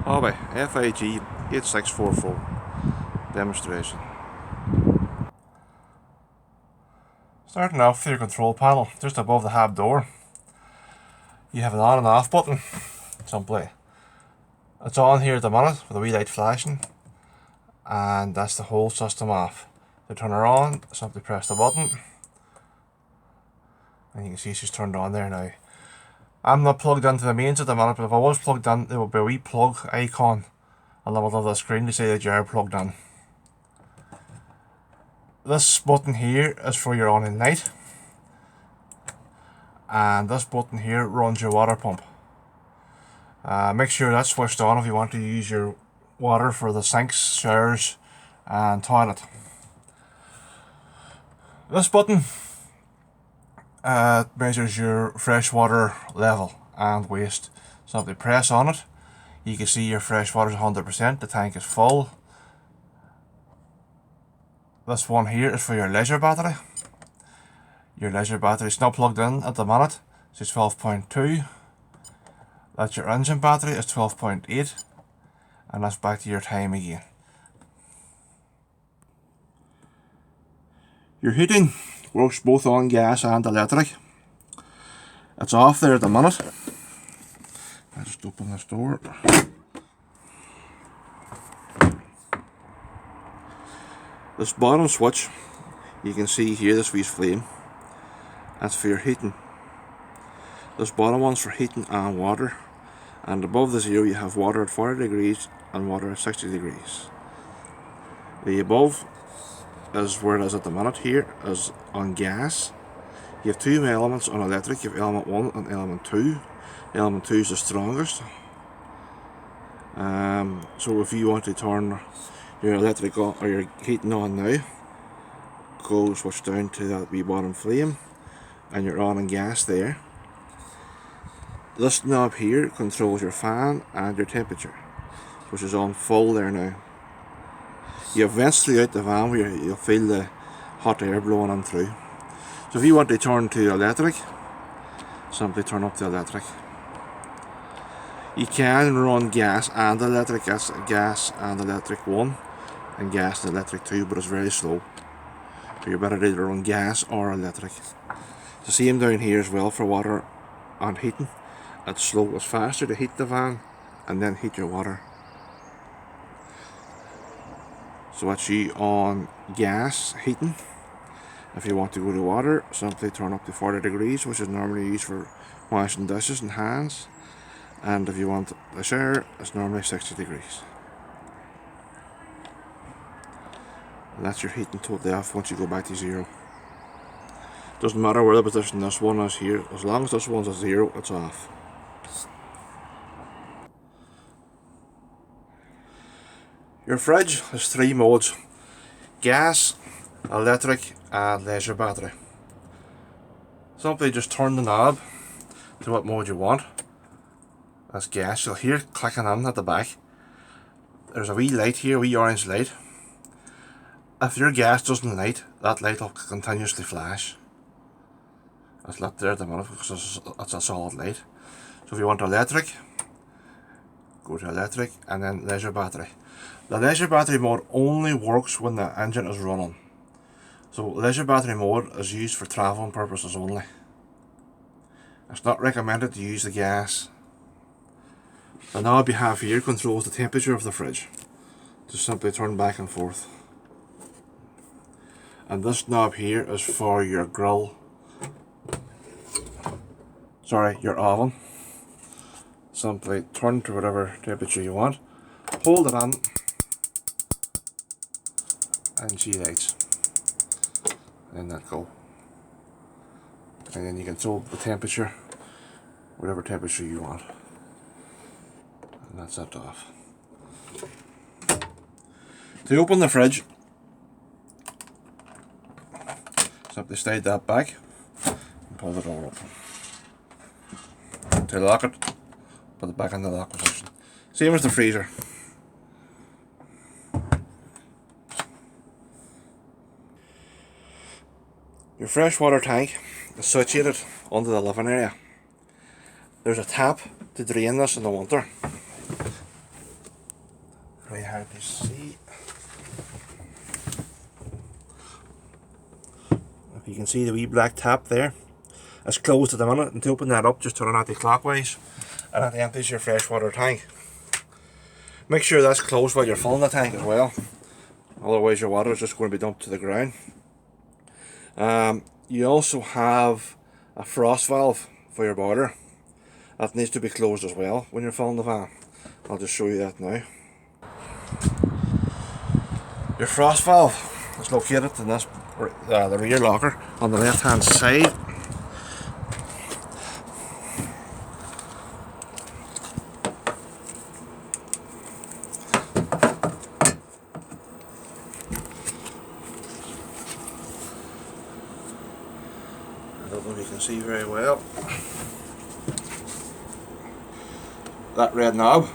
Hobby FIG 8644 demonstration. Starting off with your control panel, just above the hab door, you have an on and off button. Simply, it's on here at the minute with a wee light flashing, and that's the whole system off. To turn her on, simply press the button, and you can see she's turned on there now. I'm not plugged into the mains at the minute, but if I was plugged in, there would be a wee plug icon on the middle of the screen to say that you are plugged in. This button here is for your on and night, and this button here runs your water pump. Make sure that's switched on if you want to use your water for the sinks, showers and toilet. This button measures your freshwater level and waste. Simply press on it. You can see your fresh water is 100%, the tank is full. This one here is for your leisure battery. Your leisure battery is not plugged in at the minute, so it's 12.2. That's your engine battery, is 12.8, and that's back to your time again. Your heating works both on gas and electric. It's off there at the minute. I'll just open this door. This bottom switch, you can see here, this wee flame, that's for your heating. This bottom one's for heating and water, and above the zero you have water at 40 degrees and water at 60 degrees. The above is where it is at the minute. Here is on gas. You have two elements on electric. You have element 1 and element 2. Element 2 is the strongest. So if you want to turn your electric on, or your heating on now, go switch down to that wee bottom flame and you're on gas there. This knob here controls your fan and your temperature, which is on full there now. You have vents throughout the van where you'll feel the hot air blowing in through. So if you want to turn to electric, simply turn up the electric. You can run gas and electric, that's gas and electric 1 and gas and electric 2, but it's very slow. So you're better to either run gas or electric. It's the same down here as well for water and heating. It's slow, it's faster to heat the van and then heat your water. So that's you on gas heating. If you want to go to water, simply turn up to 40 degrees, which is normally used for washing dishes and hands. And if you want a shower, it's normally 60 degrees. And that's your heating totally off once you go back to zero. Doesn't matter where the position this one is here, as long as this one's at zero, it's off. Your fridge has 3 modes: gas, electric and leisure battery. Simply just turn the knob to what mode you want. That's gas. You'll hear clicking in at the back. There's a wee light here, a wee orange light. If your gas doesn't light, that light will continuously flash. It's lit there at the minute because it's a solid light. So if you want electric, go to electric and then leisure battery. The leisure battery mode only works when the engine is running. So leisure battery mode is used for travelling purposes only. It's not recommended to use the gas. The knob you have here controls the temperature of the fridge. Just simply turn back and forth. And this knob here is for your grill. Sorry, your oven. Simply turn to whatever temperature you want. Hold it on. And she lights. And let go. And then you control the temperature, whatever temperature you want. And that's it off. To open the fridge, simply slide that back and pull the door open. To lock it, put it back in the lock position. Same as the freezer. Your freshwater tank is situated under the living area. There's a tap to drain this in the winter. Very hard to see. If you can see the wee black tap there, it's closed at the minute, and to open that up just turn it anti-clockwise and that empties your freshwater tank. Make sure that's closed while you're filling the tank as well, otherwise your water is just going to be dumped to the ground. You also have a frost valve for your boiler. That needs to be closed as well when you're filling the van. I'll just show you that now. Your frost valve is located in this, the rear locker on the left hand side. I don't know if you can see very well. That red knob,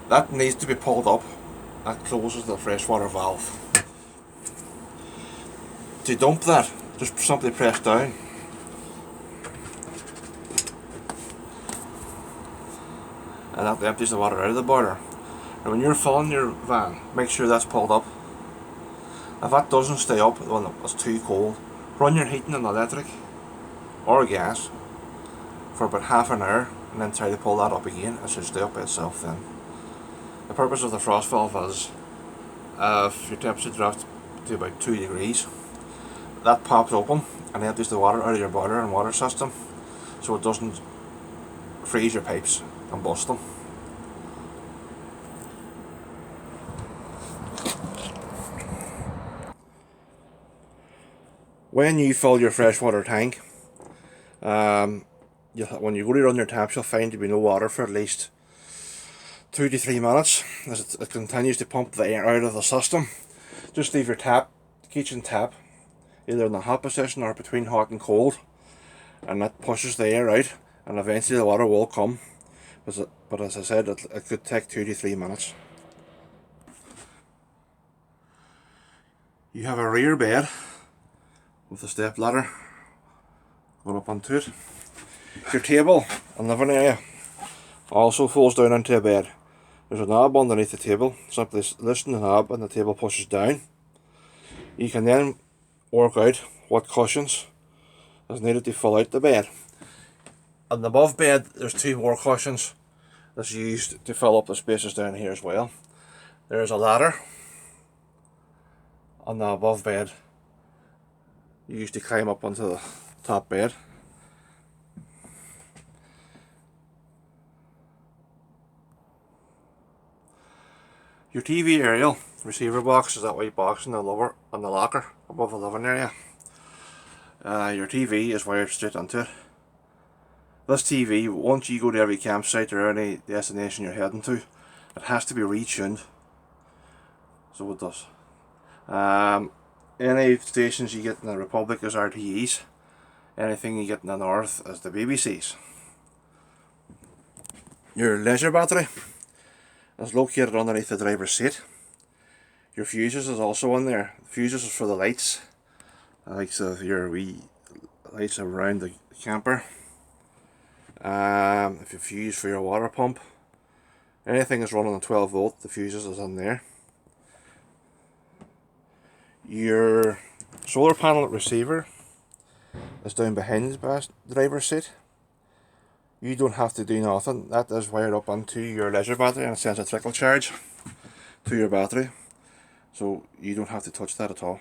that needs to be pulled up. That closes the freshwater valve. To dump that, just simply press down. And that empties the water out of the boiler. And when you're filling your van, make sure that's pulled up. If that doesn't stay up when it's too cold, run your heating on electric or gas for about half an hour and then try to pull that up again. It should stay up by itself then. The purpose of the frost valve is if your temperature drops to about 2 degrees, that pops open and empties the water out of your boiler and water system so it doesn't freeze your pipes and bust them. When you fill your freshwater tank, when you go to run your taps, you'll find there'll be no water for at least 2 to 3 minutes as it continues to pump the air out of the system. Just leave your tap, kitchen tap, either in the hot position or between hot and cold, and that pushes the air out, and eventually the water will come. But as I said, it could take 2 to 3 minutes. You have a rear bed with a step ladder going up onto it. Your table and living area also folds down into a bed. There's a knob underneath the table. Simply loosen the knob and the table pushes down. You can then work out what cushions is needed to fill out the bed. On the above bed there's 2 more cushions that's used to fill up the spaces down here as well. There's a ladder on the above bed used to climb up onto the top bed. Your TV aerial receiver box is that white box in the locker above the living area. Your TV is wired straight into it. This TV, once you go to every campsite or any destination you're heading to, it has to be retuned. So it does. Any stations you get in the Republic is RTEs. Anything you get in the North is the BBCs. Your leisure battery is located underneath the driver's seat. Your fuses is also in there. The fuses is for the lights, like your wee lights around the camper. If you fuse for your water pump, anything is running on 12 volt, the fuses is in there. Your solar panel receiver is down behind the driver's seat. You don't have to do nothing. That is wired up onto your leisure battery and it sends a trickle charge to your battery, so you don't have to touch that at all.